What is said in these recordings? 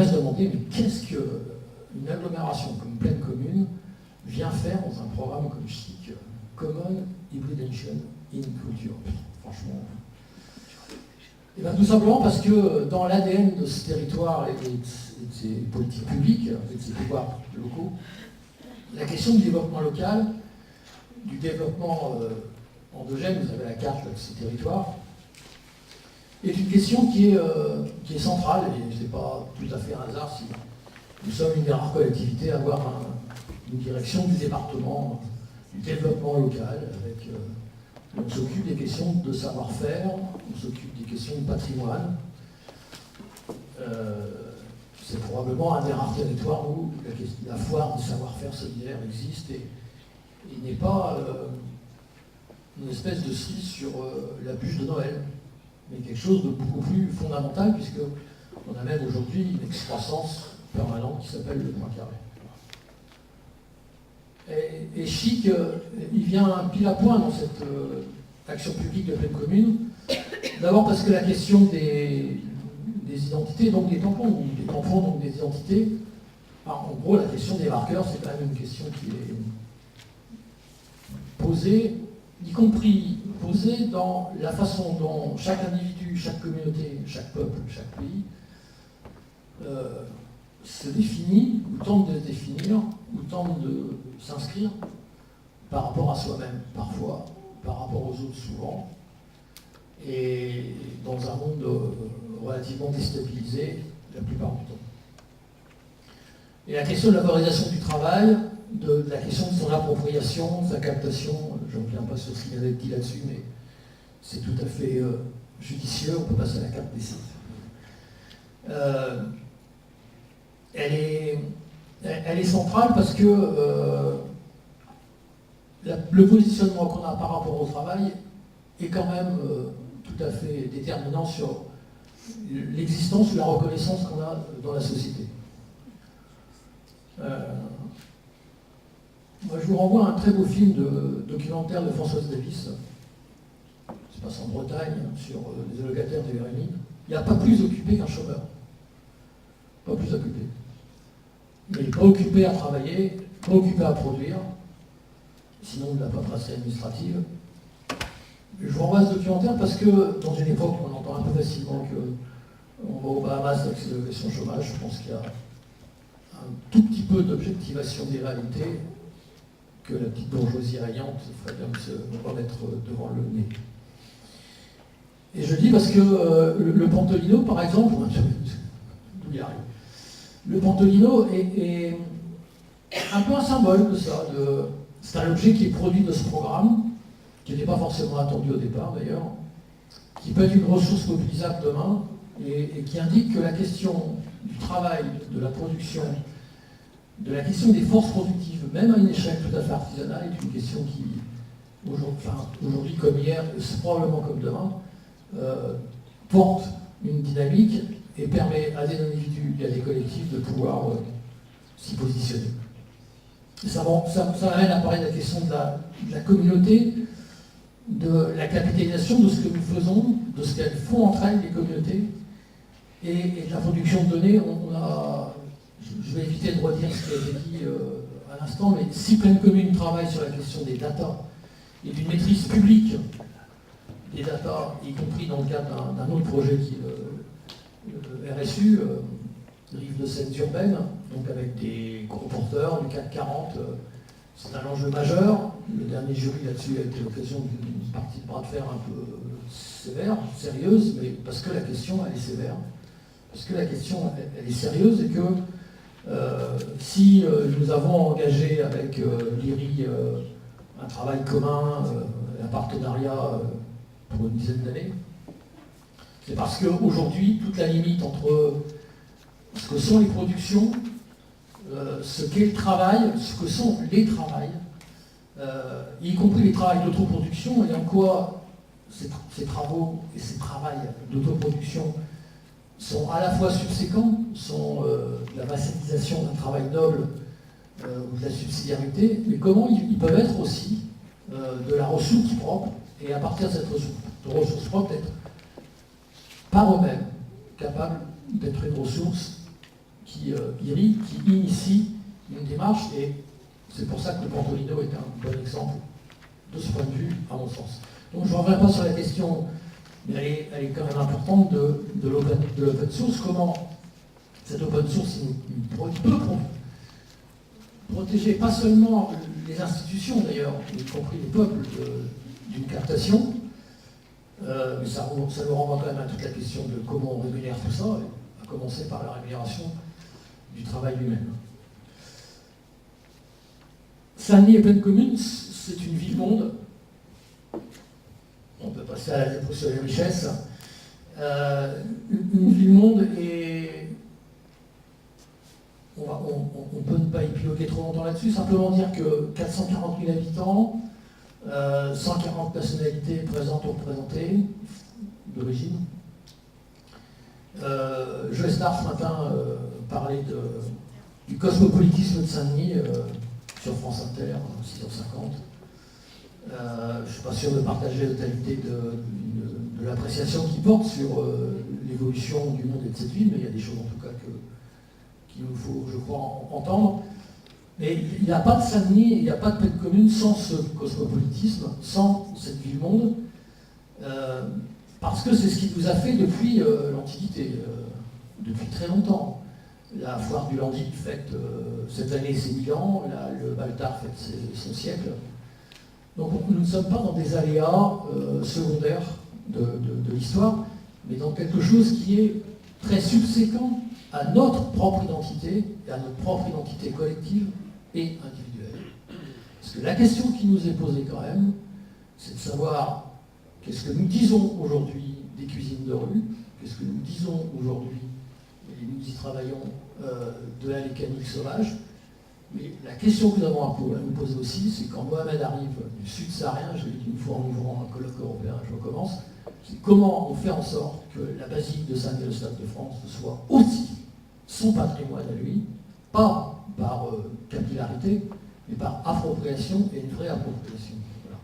se demander, mais qu'est-ce qu'une agglomération comme Plaine Commune vient faire dans un programme comme CHIC, Common Hybridation in Culture. Franchement. Et bien, tout simplement parce que dans l'ADN de ce territoire et de ses politiques publiques, et de ses pouvoirs locaux, la question du développement local, du développement endogène, vous avez la carte là, de ces territoires, est une question qui est centrale, et ce n'est pas tout à fait un hasard si nous sommes une des rares collectivités à avoir une direction du département du développement local, avec, on s'occupe des questions de savoir-faire, on s'occupe des questions de patrimoine. C'est probablement un des rares territoires où la foire du savoir-faire solidaire existe et n'est pas une espèce de cerise sur la bûche de Noël, mais quelque chose de beaucoup plus fondamental, puisqu'on a même aujourd'hui une excroissance permanente qui s'appelle le point carré. Et CHIC, il vient pile à point dans cette action publique de Plaine Commune. D'abord parce que la question des identités, donc des tampons, donc des identités, en gros la question des marqueurs, c'est quand même une question qui est posée, y compris posée dans la façon dont chaque individu, chaque communauté, chaque peuple, chaque pays se définit, ou tente de se définir, ou tente de s'inscrire par rapport à soi-même, parfois, par rapport aux autres souvent, et dans un monde relativement déstabilisé la plupart du temps. Et la question de la valorisation du travail, de la question de son appropriation, de sa captation, je ne reviens pas sur ce qu'il avait dit là-dessus, mais c'est tout à fait judicieux, on peut passer à la carte des sites. Elle est centrale parce que le positionnement qu'on a par rapport au travail est quand même tout à fait déterminant sur l'existence ou la reconnaissance qu'on a dans la société. Moi, je vous renvoie à un très beau film documentaire de Françoise Davis, qui se passe en Bretagne, sur les allocataires du RMI. Il n'y a pas plus occupé qu'un chômeur. Pas plus occupé. Mais pas occupé à travailler, pas occupé à produire, sinon de la paperasserie administrative. Je vous renvoie à ce documentaire parce que, dans une époque où on entend un peu facilement qu'on va aux Bahamas avec ses allocations chômage, je pense qu'il y a un tout petit peu d'objectivation des réalités que la petite bourgeoisie régnante ferait bien se remettre devant le nez. Et je dis parce que le Pantolino, par exemple, d'où il arrive, le Pantolino est un peu un symbole de ça. C'est un objet qui est produit de ce programme, qui n'était pas forcément attendu au départ d'ailleurs, qui peut être une ressource mobilisable demain, et qui indique que la question du travail, de la production, de la question des forces productives, même à une échelle tout à fait artisanale, est une question qui, aujourd'hui comme hier, c'est probablement comme demain, porte une dynamique et permet à des individus et à des collectifs de pouvoir s'y positionner. Ça amène à parler de la question de la communauté, de la capitalisation de ce que nous faisons, de ce qu'elles font entre elles, les communautés, et de la production de données. Je vais éviter de redire ce qui a été dit à l'instant, mais si Plaine Commune travaille sur la question des data et d'une maîtrise publique des data, y compris dans le cadre d'un autre projet qui est le RSU, Rives de Seine urbaines, donc avec des gros porteurs du CAC 40, c'est un enjeu majeur. Le dernier jury là-dessus a été l'occasion d'une partie de bras de fer un peu sévère, sérieuse, mais parce que la question elle est sévère, parce que la question elle est sérieuse et que si nous avons engagé avec l'IRI un travail commun, un partenariat pour une dizaine d'années, c'est parce qu'aujourd'hui, toute la limite entre ce que sont les productions, ce qu'est le travail, ce que sont les travails, y compris les travails d'autoproduction, et en quoi ces travaux et ces travails d'autoproduction sont à la fois subséquents, sont la massimisation d'un travail noble ou de la subsidiarité, mais comment ils peuvent être aussi de la ressource propre, et à partir de cette ressource propre, être par eux-mêmes capables d'être une ressource qui irrigue, qui initie une démarche, et c'est pour ça que le Pentolino est un bon exemple de ce point de vue, à mon sens. Donc je ne reviens pas sur la question, mais elle est quand même importante de l'open source. Comment cette open source peut protéger pas seulement les institutions d'ailleurs, y compris les peuples, d'une captation, mais ça nous renvoie quand même à toute la question de comment on rémunère tout ça, à commencer par la rémunération du travail lui-même. Saint-Denis est pleine commune, c'est une ville-monde. On peut passer à la diapo sur les richesses. Une ville-monde, et on peut ne pas épiloguer trop longtemps là-dessus, simplement dire que 440 000 habitants, 140 nationalités présentes ou représentées, d'origine. Joël Star ce matin parlait du cosmopolitisme de Saint-Denis sur France Inter, 6h50. Je ne suis pas sûr de partager la totalité de l'appréciation qu'il porte sur l'évolution du monde et de cette ville, mais il y a des choses en tout cas qu'il nous faut, je crois, entendre. Mais il n'y a pas de Saint-Denis, il n'y a pas de pleine commune sans ce cosmopolitisme, sans cette ville-monde, parce que c'est ce qui nous a fait depuis l'Antiquité, depuis très longtemps. La foire du Landy fête cette année ses 1000 ans, le Baltard fête son siècle. Donc nous ne sommes pas dans des aléas secondaires de l'histoire, mais dans quelque chose qui est très subséquent à notre propre identité, et à notre propre identité collective et individuelle. Parce que la question qui nous est posée quand même, c'est de savoir qu'est-ce que nous disons aujourd'hui des cuisines de rue, qu'est-ce que nous disons aujourd'hui, et nous y travaillons, de la mécanique sauvage. Mais la question que nous avons à nous poser aussi, c'est quand Mohamed arrive du sud saharien, je l'ai dit une fois en ouvrant un colloque européen, je recommence, c'est comment on fait en sorte que la basilique de Saint-Denis, le Stade de France, soit aussi son patrimoine à lui, pas par capillarité, mais par appropriation, et une vraie appropriation. Voilà.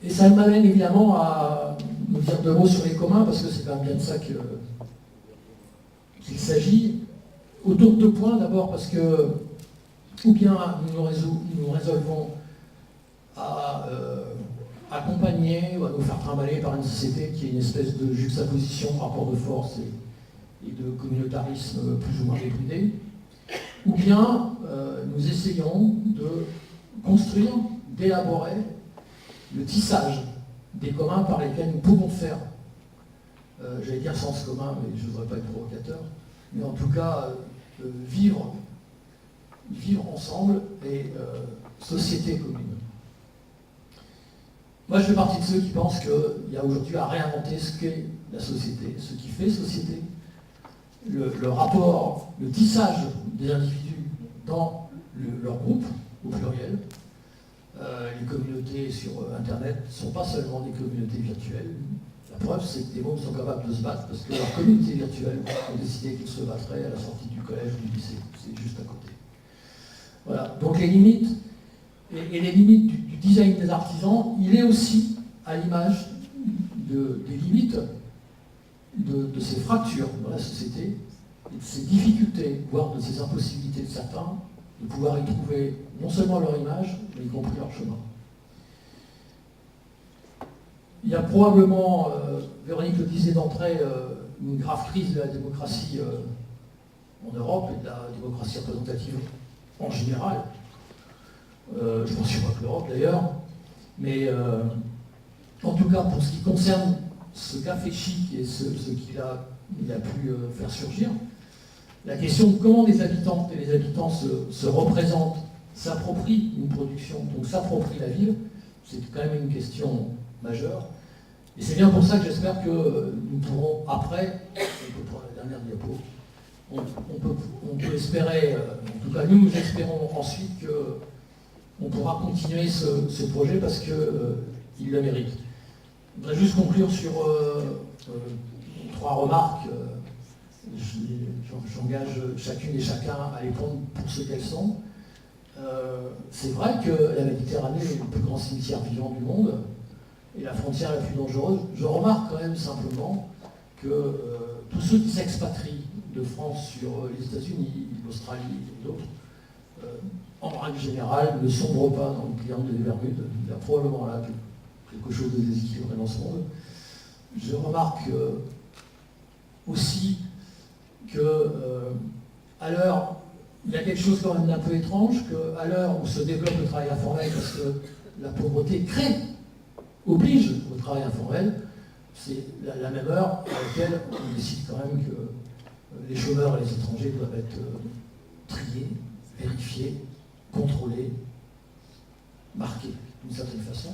Et ça m'amène évidemment à nous dire deux mots sur les communs, parce que c'est quand même bien de ça qu'il s'agit. Autour de deux points, d'abord parce que, ou bien nous résolvons à accompagner ou à nous faire trimballer par une société qui est une espèce de juxtaposition, rapport de force et de communautarisme plus ou moins débridé, ou bien nous essayons de construire, d'élaborer le tissage des communs par lesquels nous pouvons faire, j'allais dire sens commun, mais je ne voudrais pas être provocateur, mais en tout cas vivre ensemble et société commune. Moi, je fais partie de ceux qui pensent qu'il y a aujourd'hui à réinventer ce qu'est la société, ce qui fait société, le rapport, le tissage des individus dans leur groupe, au pluriel. Les communautés sur Internet ne sont pas seulement des communautés virtuelles. La preuve, c'est que des mômes sont capables de se battre parce que leur communauté virtuelle ont décidé qu'ils se battraient à la sortie du collège ou du lycée. C'est juste à côté. Voilà. Donc les limites, et les limites du design des artisans, il est aussi à l'image des limites de ces fractures dans la société, et de ces difficultés, voire de ces impossibilités de certains, de pouvoir y trouver non seulement leur image, mais y compris leur chemin. Il y a probablement, Véronique le disait d'entrée, une grave crise de la démocratie en Europe et de la démocratie représentative en général. Je pense pas que l'Europe d'ailleurs, mais en tout cas pour ce qui concerne ce café chic et ce qu'il a pu faire surgir, la question de comment les habitantes et les habitants se représentent, s'approprient une production, donc s'approprient la ville, c'est quand même une question majeure. Et c'est bien pour ça que j'espère que nous pourrons, après, on peut prendre la dernière diapo, on peut espérer, en tout cas nous espérons ensuite qu'on pourra continuer ce projet parce qu'il le mérite. Je voudrais juste conclure sur trois remarques. J'engage chacune et chacun à les prendre pour ce qu'elles sont. C'est vrai que la Méditerranée est le plus grand cimetière vivant du monde et la frontière la plus dangereuse. Je remarque quand même simplement que tous ceux qui s'expatrient de France sur les États-Unis, l'Australie et d'autres, en règle générale, ne sombre pas dans le triangle des Bermudes. Il y a probablement là quelque chose de déséquilibré dans ce monde. Je remarque aussi que, à l'heure, il y a quelque chose quand même d'un peu étrange, qu'à l'heure où se développe le travail informel, parce que la pauvreté oblige au travail informel, c'est la même heure à laquelle on décide quand même que les chômeurs et les étrangers doivent être triés, vérifiés, contrôlés, marqués d'une certaine façon.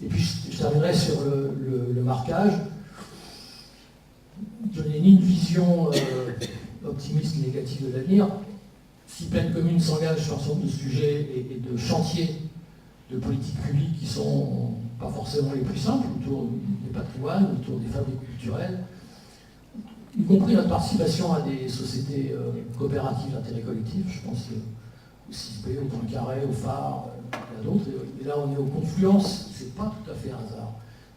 Et puis je terminerai sur le marquage. Je n'ai ni une vision optimiste ni négative de l'avenir. Si Plaine Commune s'engage sur un certain nombre de sujets et de chantiers de politique publique qui sont pas forcément les plus simples, autour des patrimoines, autour des fabriques culturelles, y compris notre participation à des sociétés coopératives d'intérêt collectif, je pense au CISB, au Point Carré, au Phare, et à d'autres. Et là, on est aux confluences, c'est pas tout à fait un hasard,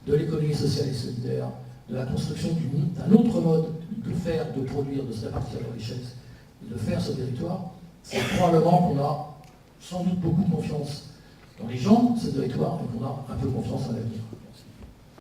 de l'économie sociale et solidaire, de la construction d'un autre mode de faire, de produire, de se répartir la richesse, et de faire ce territoire. C'est probablement qu'on a sans doute beaucoup de confiance dans les gens de ce territoire et qu'on a un peu confiance en l'avenir.